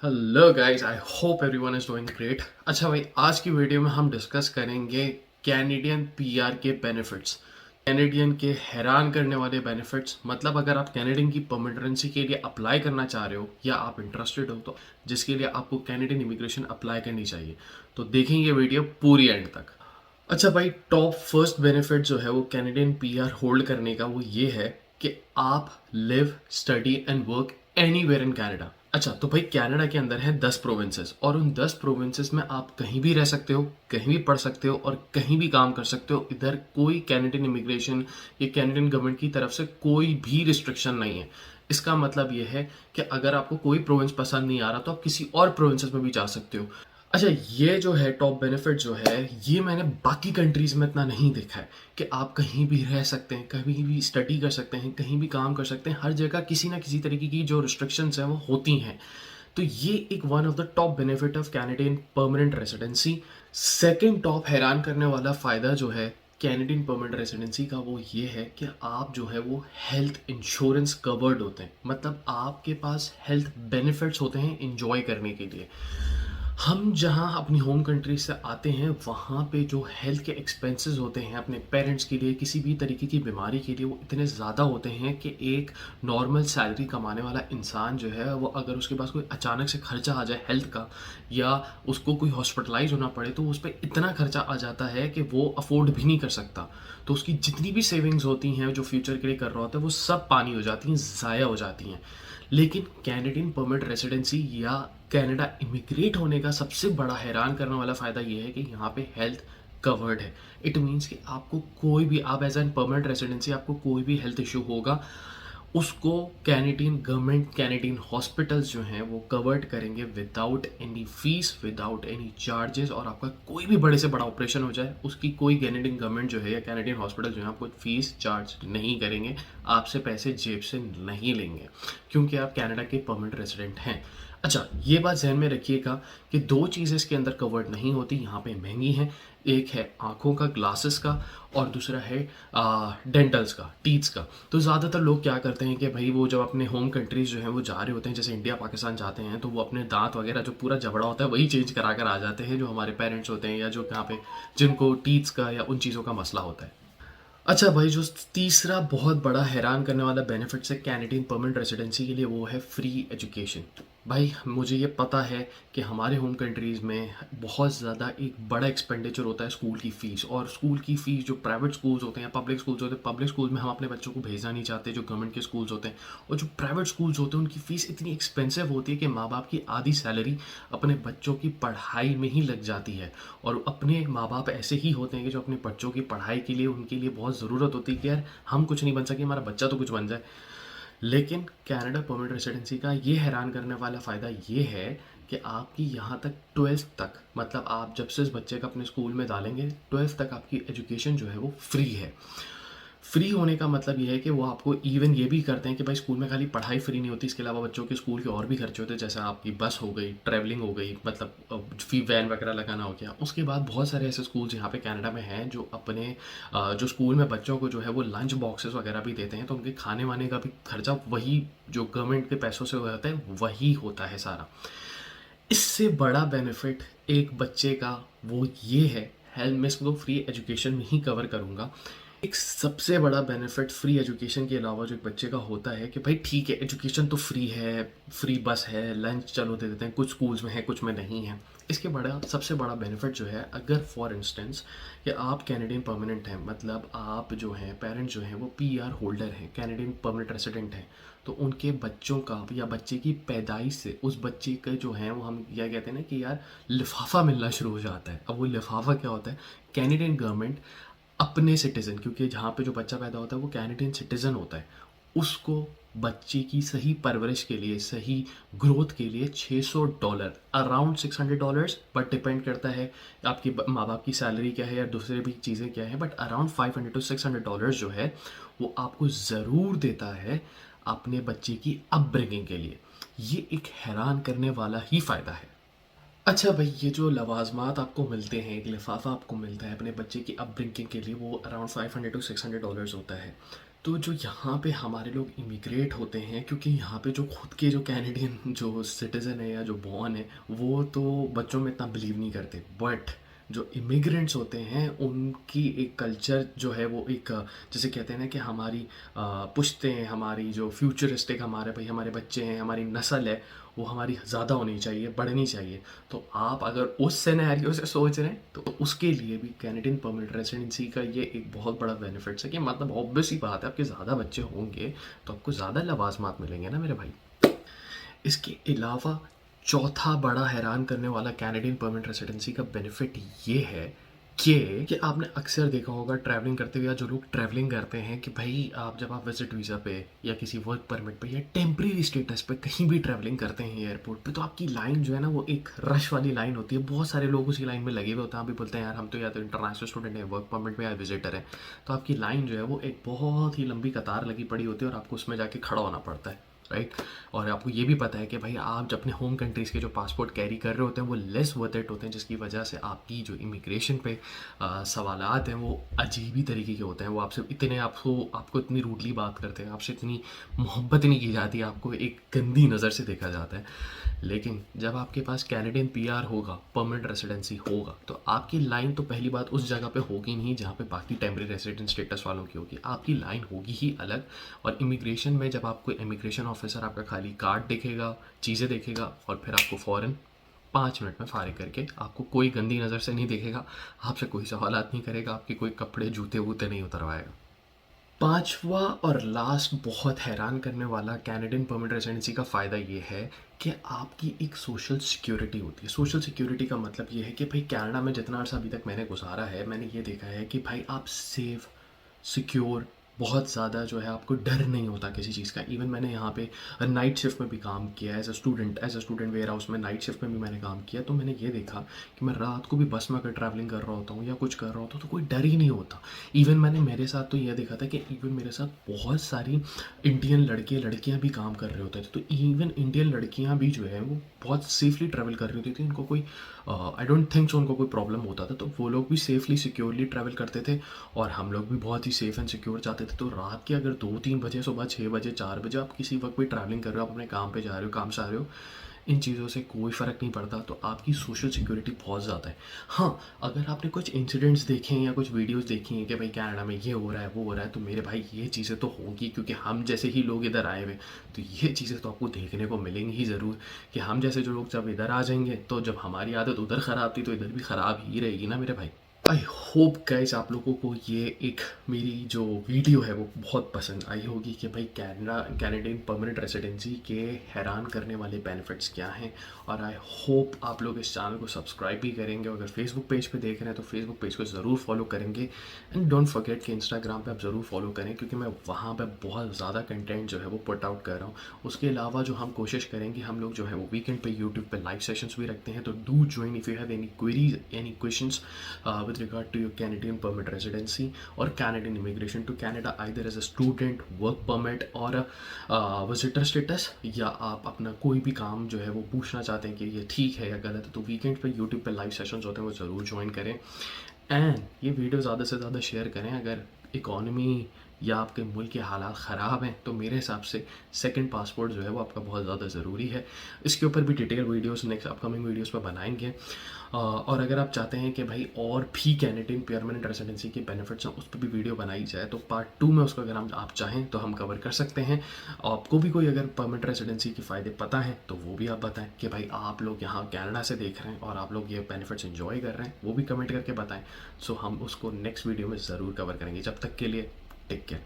Hello guys, I hope everyone is doing great. अच्छा भाई, आज की वीडियो में हम डिस्कस करेंगे कैनेडियन पीआर के बेनिफिट्स, कैनेडियन के हैरान करने वाले बेनिफिट्स। मतलब अगर आप कैनेडियन की परमानेंसी के लिए अप्लाई करना चाह रहे हो या आप इंटरेस्टेड हो तो जिसके लिए आपको कैनेडियन इमिग्रेशन अप्लाई करनी चाहिए, तो देखेंगे ये वीडियो पूरी एंड तक। अच्छा भाई, टॉप फर्स्ट बेनिफिट जो है वो कैनेडियन पीआर होल्ड करने का वो ये है कि आप live, study and work anywhere in Canada. अच्छा, तो भाई कनाडा के अंदर है 10 प्रोविंसेस और उन 10 प्रोविंसेस में आप कहीं भी रह सकते हो, कहीं भी पढ़ सकते हो और कहीं भी काम कर सकते हो। इधर कोई कैनेडियन इमिग्रेशन या कैनेडियन गवर्नमेंट की तरफ से कोई भी रिस्ट्रिक्शन नहीं है। इसका मतलब ये है कि अगर आपको कोई प्रोविंस पसंद नहीं आ रहा तो आप किसी और प्रोविंसेस में भी जा सकते हो। अच्छा, ये जो है टॉप बेनिफिट जो है ये मैंने बाकी कंट्रीज में इतना नहीं देखा है कि आप कहीं भी रह सकते हैं, कहीं भी स्टडी कर सकते हैं, कहीं भी काम कर सकते हैं। हर जगह किसी ना किसी तरीके की जो रिस्ट्रिक्शंस हैं वो होती हैं। तो ये एक one of the top benefit of Canadian permanent residency. Second top हैरान करने वाला फ़ायदा जो है कैनेडियन परमानेंट रेसिडेंसी का वो ये है कि आप जो है वो हेल्थ इंश्योरेंस कवर्ड होते हैं। मतलब आपके पास हेल्थ बेनिफिट्स होते हैं इंजॉय करने के लिए। हम जहाँ अपनी होम कंट्री से आते हैं वहाँ पे जो हेल्थ के एक्सपेंसेस होते हैं अपने पेरेंट्स के लिए, किसी भी तरीके की बीमारी के लिए, वो इतने ज़्यादा होते हैं कि एक नॉर्मल सैलरी कमाने वाला इंसान जो है वो अगर उसके पास कोई अचानक से खर्चा आ जाए हेल्थ का या उसको कोई हॉस्पिटलाइज होना पड़े तो उस पर इतना खर्चा आ जाता है कि वो अफोर्ड भी नहीं कर सकता। तो उसकी जितनी भी सेविंग्स होती हैं जो फ्यूचर के लिए कर रहा होता है वो सब पानी हो जाती हैं, ज़ाया हो जाती हैं। लेकिन कैनेडियन परमानेंट रेसिडेंसी या कनाडा इमिग्रेट होने का सबसे बड़ा हैरान करने वाला फ़ायदा ये है कि यहाँ पे हेल्थ कवर्ड है। इट मीन्स कि आपको कोई भी, आप एज एन परमानेंट रेसिडेंसी आपको कोई भी हेल्थ इशू होगा उसको कैनेडियन गवर्नमेंट, कैनेडियन हॉस्पिटल्स जो हैं वो कवर्ड करेंगे without any fees, without any charges. और आपका कोई भी बड़े से बड़ा ऑपरेशन हो जाए उसकी कोई कैनेडियन गवर्नमेंट जो है या कैनेडियन हॉस्पिटल जो है आपको फीस चार्ज नहीं करेंगे, आपसे पैसे जेब से नहीं लेंगे क्योंकि आप कनाडा के परमानेंट रेजिडेंट हैं। अच्छा, ये बात ध्यान में रखिएगा कि दो चीज़ें इसके अंदर कवर्ड नहीं होती, यहाँ पे महंगी हैं। एक है आँखों का, ग्लासेस का, और दूसरा है डेंटल्स का, टीथ्स का। तो ज़्यादातर लोग क्या करते हैं कि भाई वो जब अपने होम कंट्रीज़ जो हैं वो जा रहे होते हैं, जैसे इंडिया पाकिस्तान जाते हैं, तो वो अपने दांत वगैरह जो पूरा जबड़ा होता है वही चेंज करा कर आ जाते हैं, जो हमारे पेरेंट्स होते हैं या जो यहाँ पे जिनको टीथ्स का या उन चीज़ों का मसला होता है। अच्छा भाई, जो तीसरा बहुत बड़ा हैरान करने वाला बेनिफिट है कैनेडियन परमानेंट रेसिडेंसी के लिए वो है फ्री एजुकेशन। भाई मुझे ये पता है कि हमारे होम कंट्रीज़ में बहुत ज़्यादा एक बड़ा एक्सपेंडिचर होता है स्कूल की फ़ीस। और स्कूल की फ़ीस जो प्राइवेट स्कूल्स होते हैं, पब्लिक स्कूल्स होते हैं, पब्लिक स्कूल में हम अपने बच्चों को भेजना नहीं चाहते, जो गवर्नमेंट के स्कूल्स होते हैं। और जो प्राइवेट स्कूल्स होते हैं उनकी फ़ीस इतनी एक्सपेंसिव होती है कि माँ बाप की आधी सैलरी अपने बच्चों की पढ़ाई में ही लग जाती है। और अपने माँ बाप ऐसे ही होते हैं कि जो अपने बच्चों की पढ़ाई के लिए उनके लिए बहुत ज़रूरत होती है कि यार हम कुछ नहीं बन सके, हमारा बच्चा तो कुछ बन जाए। लेकिन कनाडा परमानेंट रेसिडेंसी का ये हैरान करने वाला फ़ायदा ये है कि आपकी यहाँ तक 12th तक, मतलब आप जब से इस बच्चे का अपने स्कूल में डालेंगे 12th तक आपकी एजुकेशन जो है वो फ्री है। फ्री होने का मतलब ये है कि वो आपको इवन ये भी करते हैं कि भाई स्कूल में खाली पढ़ाई फ्री नहीं होती, इसके अलावा बच्चों के स्कूल के और भी खर्चे होते हैं, जैसे आपकी बस हो गई, ट्रैवलिंग हो गई, मतलब फी वैन वगैरह लगाना हो गया। उसके बाद बहुत सारे ऐसे स्कूल्स यहाँ पे कनाडा में हैं जो अपने जो स्कूल में बच्चों को जो है वो लंच बॉक्सेस वगैरह भी देते हैं, तो उनके खाने वाने का भी खर्चा वही जो गवर्नमेंट के पैसों से होता है वही होता है सारा। इससे बड़ा बेनिफिट एक बच्चे का वो ये है, मैं इसको फ्री एजुकेशन में ही कवर करूँगा। एक सबसे बड़ा बेनिफिट फ्री एजुकेशन के अलावा जो एक बच्चे का होता है कि भाई ठीक है एजुकेशन तो फ्री है, फ्री बस है, लंच चलो दे देते हैं, कुछ स्कूल्स में है कुछ में नहीं है। इसके बड़ा सबसे बड़ा बेनिफिट जो है, अगर फॉर इंस्टेंस कि आप कैनेडियन परमानेंट हैं, मतलब आप जो हैं पेरेंट्स जो हैं वो पीआर होल्डर हैं, कैनेडियन परमानेंट रेसिडेंट हैं, तो उनके बच्चों का या बच्चे की पैदाइश से उस बच्चे के जो है वो हम यह कहते हैं ना कि यार लिफाफा मिलना शुरू हो जाता है। अब वो लिफाफा क्या होता है, कैनेडियन गवर्नमेंट अपने सिटीज़न, क्योंकि जहाँ पे जो बच्चा पैदा होता है वो कैनेडियन सिटीज़न होता है, उसको बच्चे की सही परवरिश के लिए, सही ग्रोथ के लिए $600, अराउंड $600, बट डिपेंड करता है आपकी माँ बाप की सैलरी क्या है या दूसरे भी चीज़ें क्या है, बट अराउंड $500 to $600 जो है वो आपको ज़रूर देता है अपने बच्चे की अपब्रिंगिंग के लिए। ये एक हैरान करने वाला ही फ़ायदा है। अच्छा भाई, ये जो लवाजमात आपको मिलते हैं, एक लिफाफा आपको मिलता है अपने बच्चे की अपब्रिंगिंग के लिए, वो अराउंड $500 to $600 होता है। तो जो यहाँ पे हमारे लोग इमिग्रेट होते हैं, क्योंकि यहाँ पे जो खुद के जो कैनेडियन जो सिटीज़न है या जो बॉर्न है, वो तो बच्चों में इतना बिलीव नहीं करते। बट जो इमिग्रेंट्स होते हैं उनकी एक कल्चर जो है वो एक जैसे कहते हैं ना कि हमारी पुश्तें, हमारी जो फ्यूचरिस्टिक हमारे भाई हमारे बच्चे हैं, हमारी नस्ल है, वो हमारी ज़्यादा होनी चाहिए, बढ़नी चाहिए। तो आप अगर उस सिनेरियो से सोच रहे हैं तो उसके लिए भी कैनेडियन परमानेंट रेसिडेंसी का ये एक बहुत बड़ा बेनिफिट्स है कि मतलब ऑब्वियस ही बात है, आपके ज़्यादा बच्चे होंगे तो आपको ज़्यादा लवाजमात मिलेंगे ना मेरे भाई। इसके अलावा चौथा बड़ा हैरान करने वाला कैनेडियन परमानेंट रेसिडेंसी का बेनिफिट ये है कि आपने अक्सर देखा होगा ट्रैवलिंग करते हुए, या जो लोग ट्रैवलिंग करते हैं कि भाई आप जब आप विजिट वीज़ा पे या किसी वर्क परमिट पे या टेम्परेरी स्टेटस पे कहीं भी ट्रैवलिंग करते हैं एयरपोर्ट पे, तो आपकी लाइन जो है ना वो एक रश वाली लाइन होती है। बहुत सारे लोग उसी लाइन में लगे हुए होते हैं। आप भी बोलते हैं यार हम तो या तो इंटरनेशनल स्टूडेंट है, वर्क परमिट में या विजिटर है, तो आपकी लाइन जो है वो एक बहुत ही लंबी कतार लगी पड़ी होती है और आपको उसमें जाके खड़ा होना पड़ता है, राइट। और आपको ये भी पता है कि भाई आप जब अपने होम कंट्रीज़ के जो पासपोर्ट कैरी कर रहे होते हैं वो लेस वर्थ इट होते हैं, जिसकी वजह से आपकी जो इमिग्रेशन पे सवालात हैं वो अजीब ही तरीके के होते हैं। वो आपसे इतने आपको इतनी रूडली बात करते हैं, आपसे इतनी मोहब्बत नहीं की जाती, आपको एक गंदी नज़र से देखा जाता है। लेकिन जब आपके पास कैनेडियन पीआर होगा, परमानेंट रेसिडेंसी होगा, तो आपकी लाइन तो पहली बात उस जगह पे होगी नहीं जहाँ पे बाकी टेम्परेरी रेसिडेंट स्टेटस वालों की होगी, आपकी लाइन होगी ही अलग। और इमिग्रेशन में जब आपको इमिग्रेशन ऑफिसर आपका खाली कार्ड देखेगा, चीज़ें देखेगा और फिर आपको फ़ौरन 5 मिनट में फारिग करके, आपको कोई गंदी नज़र से नहीं देखेगा, आपसे कोई सवालात नहीं करेगा, आपके कोई कपड़े जूते वूते नहीं उतरवाएगा। पांचवा और लास्ट बहुत हैरान करने वाला कैनेडियन परमानेंट रेसिडेंसी का फ़ायदा ये है कि आपकी एक सोशल सिक्योरिटी होती है। सोशल सिक्योरिटी का मतलब ये है कि भाई कनाडा में जितना अर्सा अभी तक मैंने गुजारा है, मैंने ये देखा है कि भाई आप सेफ, सिक्योर, बहुत ज़्यादा जो है आपको डर नहीं होता किसी चीज़ का। इवन मैंने यहाँ पे नाइट शिफ्ट में भी काम किया as a student warehouse में नाइट शिफ्ट में भी मैंने काम किया। तो मैंने ये देखा कि मैं रात को भी बस में अगर ट्रैवलिंग कर रहा होता हूँ या कुछ कर रहा होता हूँ तो कोई डर ही नहीं होता। इवन मैंने मेरे साथ तो यह देखा था कि इवन मेरे साथ बहुत सारी इंडियन लड़के लड़कियाँ भी काम कर रहे होते थे। तो इवन इंडियन लड़कियाँ भी जो है वो बहुत सेफली ट्रैवल कर रही होती थी। उनको कोई आई डोंट थिंक सो उनको कोई प्रॉब्लम होता था, तो वो लोग भी सेफली सिक्योरली ट्रैवल करते थे और हम लोग भी बहुत ही सेफ़ एंड सिक्योर जाते थे। तो रात के अगर 2-3 बजे, सुबह 6 बजे, 4 बजे आप किसी वक्त भी ट्रैवलिंग कर रहे हो, आप अपने काम पे जा रहे हो, काम से आ रहे हो, इन चीज़ों से कोई फ़र्क नहीं पड़ता। तो आपकी सोशल सिक्योरिटी बहुत ज़्यादा है। हाँ, अगर आपने कुछ इंसिडेंट्स देखे हैं या कुछ वीडियोस देखी हैं कि भाई कनाडा में ये हो रहा है, वो हो रहा है, तो मेरे भाई ये चीज़ें तो होंगी, क्योंकि हम जैसे ही लोग इधर आए हुए, तो ये चीज़ें तो आपको देखने को मिलेंगी ही ज़रूर कि हम जैसे जो लोग जब इधर आ जाएंगे तो जब हमारी आदत उधर ख़राब थी तो इधर भी ख़राब ही रहेगी ना मेरे भाई। आई होप गाइस आप लोगों को ये एक मेरी जो वीडियो है वो बहुत पसंद आई होगी कि भाई कैनेडियन परमानेंट रेसिडेंसी के हैरान करने वाले बेनिफिट्स क्या हैं। और आई होप आप लोग इस चैनल को सब्सक्राइब भी करेंगे। अगर फेसबुक पेज पे देख रहे हैं तो फेसबुक पेज को ज़रूर फॉलो करेंगे। एंड डोंट फॉरगेट कि इंस्टाग्राम पे आप ज़रूर फॉलो करें, क्योंकि मैं वहाँ पे बहुत ज़्यादा कंटेंट जो है वो पुट आउट कर रहा हूँ। उसके अलावा जो हम कोशिश करेंगे, हम लोग जो है वो वीकेंड पे यूट्यूब पे लाइव सेशंस भी रखते हैं। तो do join if you have any queries, any questions with regard to your Canadian permit residency or Canadian immigration to Canada, either as a student, work permit और visitor status, या आप अपना कोई भी काम जो है वो पूछना चाहते हैं कि ये ठीक है या गलत है, तो वीकेंड पे यूट्यूब पे लाइव सेशंस होते हैं, वो ज़रूर ज्वाइन करें। एंड ये वीडियो ज़्यादा से ज़्यादा शेयर करें। अगर इकॉनमी या आपके मुल्क के हालात ख़राब हैं तो मेरे हिसाब से सेकंड पासपोर्ट जो है वो आपका बहुत ज़्यादा ज़रूरी है। इसके ऊपर भी detail videos next upcoming videos पर बनाएंगे। और अगर आप चाहते हैं कि भाई और भी कैनेडियन परमानेंट रेसिडेंसी के बेनिफिट्स हैं उस पर भी वीडियो बनाई जाए, तो पार्ट 2 में उसको अगर आप चाहें तो हम कवर कर सकते हैं। आपको भी कोई अगर परमानेंट रेसिडेंसी के फ़ायदे पता हैं तो वो भी आप बताएं कि भाई आप लोग यहाँ कनाडा से देख रहे हैं और आप लोग ये बेनिफिट्स एंजॉय कर रहे हैं, वो भी कमेंट करके बताएं। सो हम उसको नेक्स्ट वीडियो में ज़रूर कवर करेंगे। जब तक के लिए टेक केयर।